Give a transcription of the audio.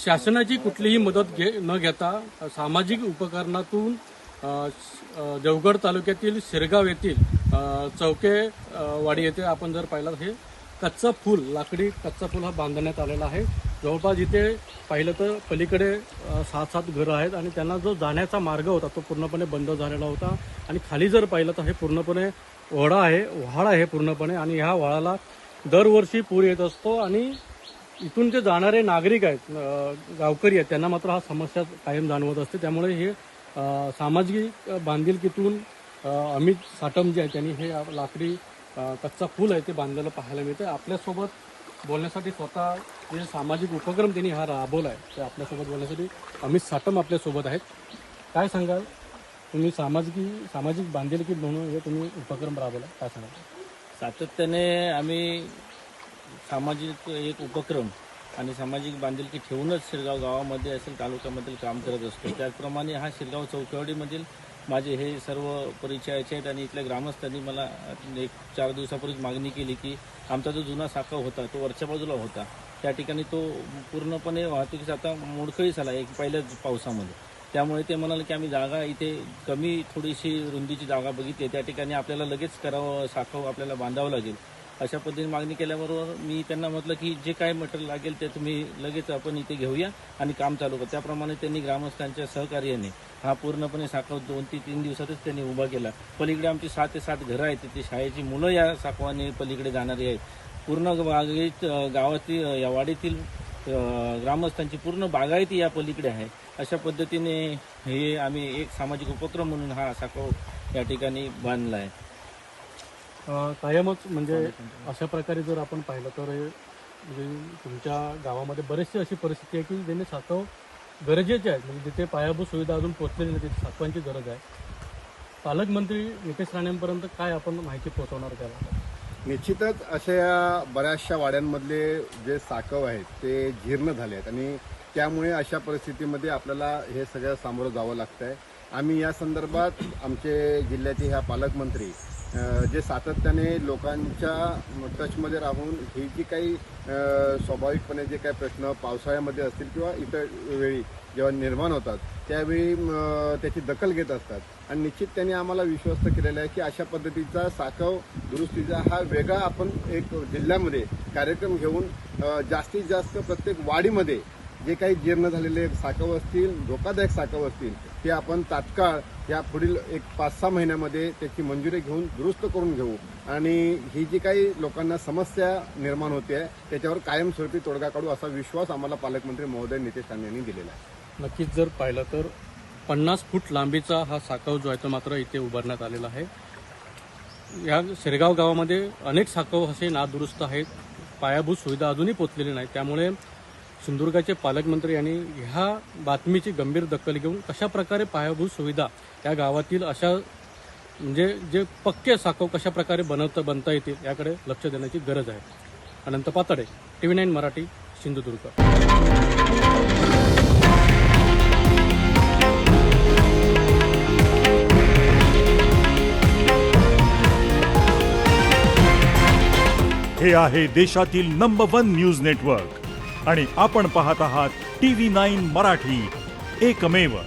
शासनाची कुठलीही मदत न घेता सामाजिक उपकरणातून देवगड तालुक्यातील शिरगाव येथील चौके वाडी येथे आपण जर पाहिलं हे कच्चा फूल लाकडी कच्चा फूल हा बांधण्यात आलेला आहे। जवळपास इथे पाहिलं तर पलीकडे 7 घरं आहेत आणि त्यांना जो जाण्याचा मार्ग होता तो पूर्णपणे बंद झालेला होता आणि खाली जर पाहिलं तर हे पूर्णपणे व्हाळ आहे पूर्णपणे आणि ह्या व्हाळाला दरवर्षी पूर येत असतो आणि इथून जे जाणारे नागरिक आहेत गावकरी आहेत त्यांना मात्र हा समस्या कायम जाणवत असते। त्यामुळे हे सामाजिक बांधिलकीतून अमित साटम जे आहे त्यांनी हे लाकडी कच्चा फूल आहे ते बांधलेलं पाहायला मिळतं। आपल्यासोबत बोलण्यासाठी स्वतः जे सामाजिक उपक्रम त्यांनी हा राबवला आहे ते आपल्यासोबत बोलण्यासाठी अमित साटम आपल्यासोबत आहेत। काय सांगाल तुम्ही सामाजिक बांधिलकी म्हणून हे तुम्ही उपक्रम राबवला, काय सांगाल? सातत्याने आम्ही सामाजिक एक उपक्रम आणि सामाजिक बांधिलकी ठेवूनच शिरगाव गावामध्ये असेल तालुक्यामधील काम करत असतो। त्याचप्रमाणे हा शिरगाव चौकेवाडीमधील माझे हे सर्व परिचयाचे आहेत आणि इथल्या ग्रामस्थांनी मला 4 दिवसापूर्वी मागणी केली की आमचा जो जुना साखव होता तो वरच्या बाजूला होता, त्या ठिकाणी तो पूर्णपणे वाहतुकीचा आता मोडकळीस आला एक पहिल्याच पावसामध्ये। त्यामुळे ते म्हणाले की आम्ही जागा इथे कमी थोडीशी रुंदीची जागा बघितली, त्या ठिकाणी आपल्याला लगेच करावं साखव आपल्याला बांधावं लागेल। अशा पद्धतीने मागणी केल्याबरोबर मी त्यांना म्हटलं की जे काय मटेरियल लागेल ते तुम्ही लगेच आपण इथे घेऊया आणि काम चालू करू। त्याप्रमाणे त्यांनी ग्रामस्थांच्या सहकार्याने हा पूर्णपणे साखव 2 ते 3 दिवसातच त्यांनी उभा केला। पलीकडे आमची 6 ते 7 घरं आहेत, तिथे शाळेची मुलं या साखवाने पलीकडे जाणारी आहेत। पूर्ण बागायत गावातील या वाडीतील ग्रामस्थांची पूर्ण बागायती या पलीकडे आहे। अशा पद्धतीने हे आम्ही एक सामाजिक उपक्रम म्हणून हा साखव या ठिकाणी बांधला आहे। कायमच म्हणजे अशा प्रकारे जर आपण पाहिलं तर म्हणजे तुमच्या गावामध्ये बरेचशी अशी परिस्थिती आहे की ज्यांनी साखव गरजेचे आहेत, म्हणजे जिथे पायाभूत सुविधा अजून पोहोचलेली नाही तिथे साखवांची गरज आहे। पालकमंत्री नितेश राणेंपर्यंत काय आपण माहिती पोहोचवणार त्याला? निश्चितच अशा बऱ्याचशा वाड्यांमधले जे साखव आहेत ते जीर्ण झाले आहेत आणि त्यामुळे अशा परिस्थितीमध्ये आपल्याला हे सगळं सामोरं जावं लागतं आहे। आम्ही या संदर्भात आमचे जिल्ह्याचे ह्या पालकमंत्री जे सातत्याने लोकांच्या टचमध्ये राहून ही जी काही स्वाभाविकपणे जे काही प्रश्न पावसाळ्यामध्ये असतील किंवा इतर वेळी जेव्हा निर्माण होतात त्यावेळी त्याची दखल घेत असतात आणि निश्चित त्यांनी आम्हाला विश्वस्त केलेला आहे की अशा पद्धतीचा साखव दुरुस्तीचा हा वेगळा आपण एक जिल्ह्यामध्ये कार्यक्रम घेऊन जास्तीत जास्त प्रत्येक वाडीमध्ये जे काही जीर्ण झालेले साखव असतील, धोकादायक साखव असतील ते आपण तात्काळ या पुढील एक 5-6 महिन्यामध्ये त्याची मंजुरी घेऊन दुरुस्त करून घेऊ आणि ही जी काही लोकांना समस्या निर्माण होते आहे त्याच्यावर कायमस्वरूपी तोडगा काढू असा विश्वास आम्हाला पालकमंत्री महोदय नितेश राणे यांनी दिलेला आहे। नक्कीच जर पाहिलं तर 50 फूट लांबीचा हा साखव जो आहे तो मात्र इथे उभारण्यात आलेला आहे। या शिरगाव गावामध्ये अनेक साखव असे नादुरुस्त आहेत, पायाभूत सुविधा अजूनही पोचलेली नाही। त्यामुळे सिंधुदुर्गाचे पालकमंत्री यांनी ह्या बातमीची गंभीर दखल घेऊन कशा प्रकारे पायाभूत सुविधा या गावातील अशा म्हणजे जे पक्के साखव कशा प्रकारे बनता येतील याकडे लक्ष देण्याची गरज आहे। अनंत पातडे, TV9 मराठी, सिंधुदुर्ग। हे आहे देशातील नंबर 1 न्यूज नेटवर्क आणि आपण पाहत आहात TV9 मराठी, एकमेव।